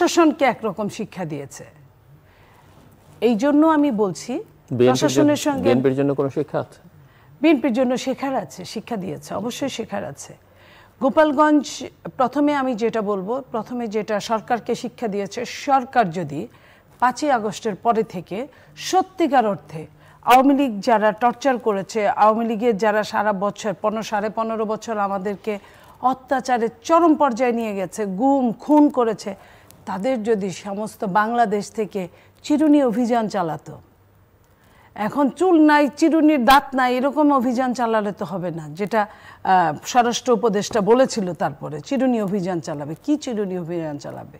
প্রশাসনকে একরকম শিক্ষা দিয়েছে। এই জন্য আমি বলছি প্রশাসনের সঙ্গে বিএনপির জন্য কোনো শিক্ষা আছে? বিএনপির জন্য শেখার আছে, শিক্ষা দিয়েছে, অবশ্যই শেখার আছে। গোপালগঞ্জ প্রথমে আমি যেটা বলবো, প্রথমে যেটা সরকারকে শিক্ষা দিয়েছে, সরকার যদি 5ই আগস্টের পরে থেকে সত্যিকার অর্থে আওয়ামী লীগ যারা টর্চার করেছে, আওয়ামী লীগের যারা সারা বছর 15.5 বছর আমাদেরকে অত্যাচারের চরম পর্যায়ে নিয়ে গেছে, গুম খুন করেছে, তাদের যদি সমস্ত বাংলাদেশ থেকে চিরুনি অভিযান চালাতো, এখন চুল নাই চিরুনির দাঁত নাই এরকম অভিযান চালালে তো হবে না, যেটা স্বরাষ্ট্র উপদেষ্টা বলেছিল। তারপরে চিরুনি অভিযান চালাবে, কি চিরুনি অভিযান চালাবে?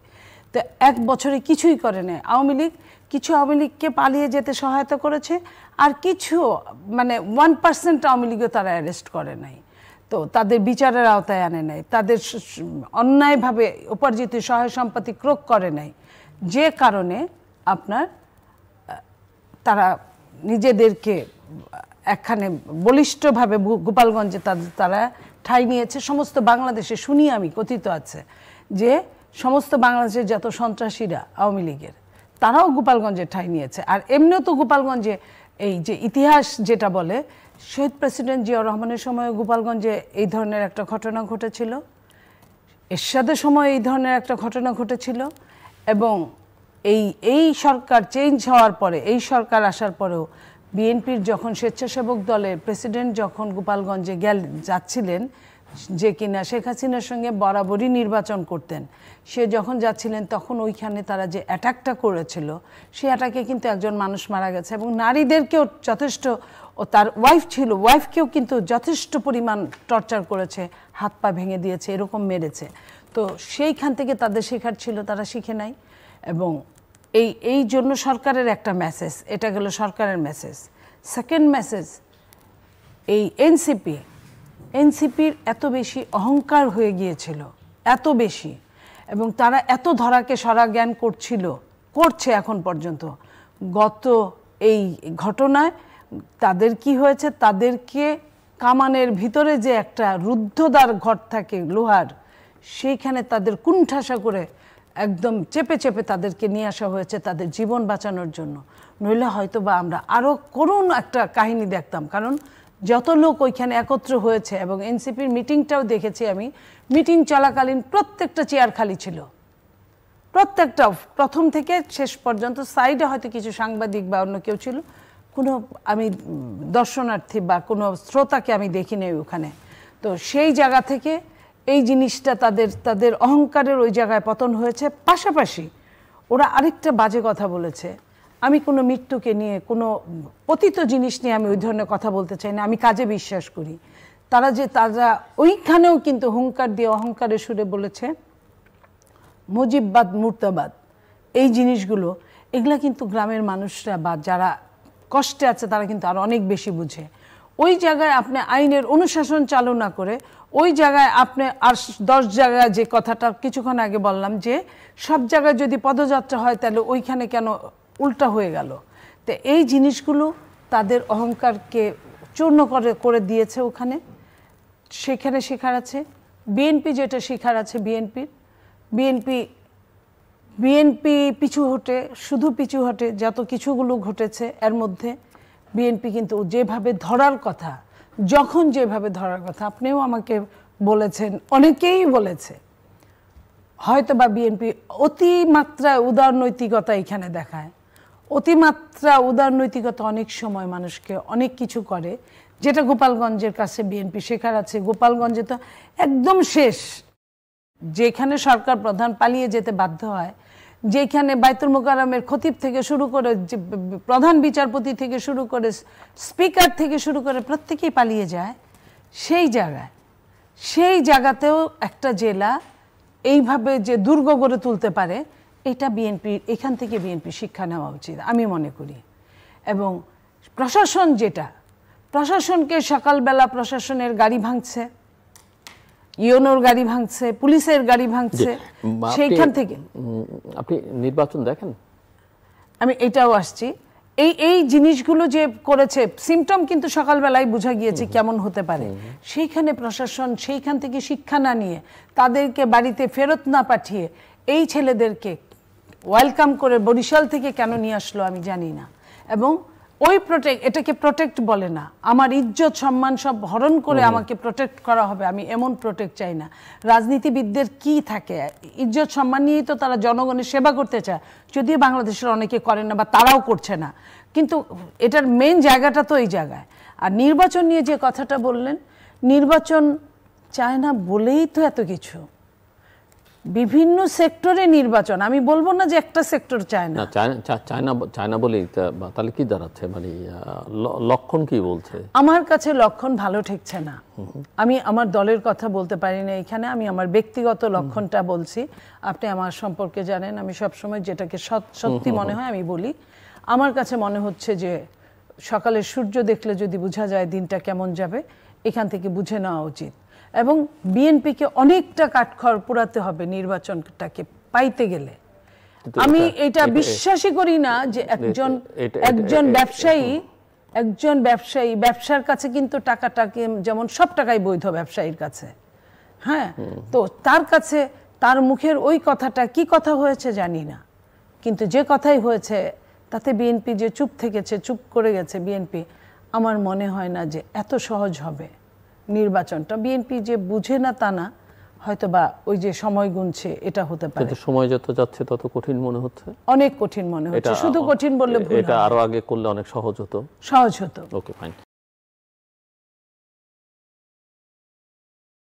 তো 1 বছরে কিছুই করে নাই আওয়ামী লীগ। কিছু আওয়ামী লীগকে পালিয়ে যেতে সহায়তা করেছে, আর কিছু মানে 1% আওয়ামী লীগও তারা অ্যারেস্ট করে নাই, তো তাদের বিচারের আওতায় আনে নাই, তাদের অন্যায়ভাবে উপার্জিত সহায় সম্পত্তি ক্রোক করে নাই, যে কারণে আপনার তারা নিজেদেরকে একখানে বলিষ্ঠভাবে গোপালগঞ্জে তারা ঠাঁই নিয়েছে। সমস্ত বাংলাদেশে শুনি আমি, কথিত আছে যে সমস্ত বাংলাদেশের যত সন্ত্রাসীরা আওয়ামী লীগের তারাও গোপালগঞ্জে ঠাঁই নিয়েছে। আর এমনিও তো গোপালগঞ্জে এই যে ইতিহাস যেটা বলে, শহীদ প্রেসিডেন্ট জিয়াউর রহমানের সময় গোপালগঞ্জে এই ধরনের একটা ঘটনা ঘটেছিল, এরশাদের সময় এই ধরনের একটা ঘটনা ঘটেছিল, এবং এই সরকার চেঞ্জ হওয়ার পরে, এই সরকার আসার পরেও বিএনপির যখন স্বেচ্ছাসেবক দলের প্রেসিডেন্ট যখন গোপালগঞ্জে যাচ্ছিলেন, যে কিনা শেখ হাসিনার সঙ্গে বরাবরই নির্বাচন করতেন, সে যখন যাচ্ছিলেন তখন ওইখানে তারা যে অ্যাটাকটা করেছিল, সেই অ্যাটাকে কিন্তু একজন মানুষ মারা গেছে, এবং নারীদেরকেও যথেষ্ট, ও তার ওয়াইফ ছিল, ওয়াইফকেও কিন্তু যথেষ্ট পরিমাণ টর্চার করেছে, হাত পা ভেঙে দিয়েছে, এরকম মেরেছে। তো সেইখান থেকে তাদের শেখার ছিল, তারা শিখে নাই। এবং এই জন্য সরকারের একটা মেসেজ, এটা গেল সরকারের মেসেজ। সেকেন্ড মেসেজ, এই এনসিপির এত বেশি অহংকার হয়ে গিয়েছিল, এত বেশি, এবং তারা এত ধরাকে সরা জ্ঞান করছে এখন পর্যন্ত। গত এই ঘটনায় তাদের কি হয়েছে, তাদেরকে কামানের ভিতরে যে একটা রুদ্ধদ্বার ঘর থাকে লোহার, সেইখানে তাদের কুণ্ঠাসা করে একদম চেপে চেপে তাদেরকে নিয়ে আসা হয়েছে তাদের জীবন বাঁচানোর জন্য। নইলে হয়তো বা আমরা আরও করুণ একটা কাহিনী দেখতাম, কারণ যত লোক ওইখানে একত্র হয়েছে, এবং এনসিপির মিটিংটাও দেখেছি আমি, মিটিং চলাকালীন প্রত্যেকটা চেয়ার খালি ছিল, প্রত্যেকটা, প্রথম থেকে শেষ পর্যন্ত। সাইডে হয়তো কিছু সাংবাদিক বা অন্য কেউ ছিল, কোনো আমি দর্শনার্থী বা কোনো শ্রোতাকে আমি দেখিনি ওখানে। তো সেই জায়গা থেকে এই জিনিসটা তাদের অহংকারের ওই জায়গায় পতন হয়েছে। পাশাপাশি ওরা আরেকটা বাজে কথা বলেছে, আমি কোনো মৃত্যুকে নিয়ে, কোনো পতিত জিনিস নিয়ে আমি ওই ধরনের কথা বলতে চাই না, আমি কাজে বিশ্বাস করি। তারা ওইখানেও কিন্তু হুঙ্কার দিয়ে অহংকারের সুরে বলেছে মুজিববাদ মুর্দাবাদ, এই জিনিসগুলো, এগুলা কিন্তু গ্রামের মানুষরা বা যারা কষ্টে আছে তারা কিন্তু আরো অনেক বেশি বুঝে। ওই জায়গায় আপনি আইনের অনুশাসন চালু না করে, ওই জায়গায় আপনি আর 10 জায়গায়, যে কথাটা কিছুক্ষণ আগে বললাম যে সব জায়গায় যদি পদযাত্রা হয় তাহলে ওইখানে কেন উল্টা হয়ে গেল। তো এই জিনিসগুলো তাদের অহংকারকে চূর্ণ করে দিয়েছে ওখানে। সেখানে শেখার আছে। বিএনপি যেটা শেখার আছে, বিএনপি পিছু হটে, শুধু পিছু হটে, যত কিছুগুলো ঘটেছে এর মধ্যে বিএনপি কিন্তু যেভাবে ধরার কথা, যখন যেভাবে ধরার কথা, আপনিও আমাকে বলেছেন, অনেকেই বলেছে, হয়তো বা বিএনপি অতিমাত্রায় উদারনৈতিকতা এখানে দেখায়। অতিমাত্রা উদারনৈতিকতা অনেক সময় মানুষকে অনেক কিছু করে, যেটা গোপালগঞ্জের কাছে বিএনপি শেখার আছে। গোপালগঞ্জে তো একদম শেষ, যেখানে সরকার প্রধান পালিয়ে যেতে বাধ্য হয়, যেখানে বাইতুল মোকাররমের খতিব থেকে শুরু করে, প্রধান বিচারপতি থেকে শুরু করে, স্পিকার থেকে শুরু করে প্রত্যেকেই পালিয়ে যায়, সেই জায়গাতেও একটা জেলা এইভাবে যে দুর্গ গড়ে তুলতে পারে, এটা এখান থেকে বিএনপি শিক্ষা নেওয়া উচিত আমি মনে করি। এবং প্রশাসন, প্রশাসনকে সকালবেলা প্রশাসনের গাড়ি ভাঙছে, ইউনোর গাড়ি ভাঙছে, পুলিশের গাড়ি ভাঙছে, সেইখান থেকে। আপনি নির্বাচন দেখেন? আমি এটাও আসছি, এই জিনিসগুলো যে করেছে, সিমটম কিন্তু সকালবেলায় বোঝা গিয়েছে কেমন হতে পারে। সেইখানে প্রশাসন সেইখান থেকে শিক্ষা না নিয়ে, তাদেরকে বাড়িতে ফেরত না পাঠিয়ে, এই ছেলেদেরকে ওয়েলকাম করে বরিশাল থেকে কেন নিয়ে আসলো আমি জানি না। এবং ওই এটাকে প্রোটেক্ট বলে না, আমার ইজ্জত সম্মান সব হরণ করে আমাকে প্রোটেক্ট করা হবে, আমি এমন প্রোটেক্ট চাই না। রাজনীতিবিদদের কি থাকে, ইজ্জত সম্মান নিয়েই তো তারা জনগণের সেবা করতে চায়, যদিও বাংলাদেশের অনেকে করেন না বা তারাও করছে না, কিন্তু এটার মেইন জায়গাটা তো এই জায়গায়। আর নির্বাচন নিয়ে যে কথাটা বললেন, নির্বাচন চায় না বলেই তো এত কিছু, বিভিন্ন সেক্টরে নির্বাচন, আমি বলবো না যে একটা সেক্টর চায় না। চায় না বলেই তাহলে কি দাঁড়াচ্ছে, মানে লক্ষণ কি বলছে? আমার কাছে লক্ষণ ভালো ঠেকছে না। আমি আমার দলের কথা বলতে পারি না এখানে, আমি আমার ব্যক্তিগত লক্ষণটা বলছি। আপনি আমার সম্পর্কে জানেন, আমি সবসময় যেটাকে সত্যি মনে হয় আমি বলি। আমার কাছে মনে হচ্ছে যে সকালের সূর্য দেখলে যদি বোঝা যায় দিনটা কেমন যাবে, এখান থেকে বুঝে নেওয়া উচিত। এবং বিএনপিকে অনেকটা কাঠখড় পোড়াতে হবে নির্বাচনটাকে পাইতে গেলে। আমি এটা বিশ্বাসই করি না যে একজন ব্যবসায়ী ব্যবসার কাছে কিন্তু টাকাটাকে যেমন সব টাকাই বৈধ ব্যবসায়ীর কাছে, হ্যাঁ, তো তার কাছে তার মুখের ওই কথাটা কি কথা হয়েছে জানি না, কিন্তু যে কথাই হয়েছে তাতে বিএনপি যে চুপ থেকেছে, চুপ করে গেছে বিএনপি, আমার মনে হয় না যে এত সহজ হবে নির্বাচনটা। বিএনপি যে বুঝে না তা না, হয়তো বা ওই যে সময় গুনছে এটা হতে পারে। কিন্তু সময় যত যাচ্ছে তত কঠিন মনে হচ্ছে, অনেক কঠিন মনে হচ্ছে। শুধু কঠিন বললে ভুল, এটা আরো আগে করলে অনেক সহজ হতো। সহজ হতো। ওকে, ফাইন।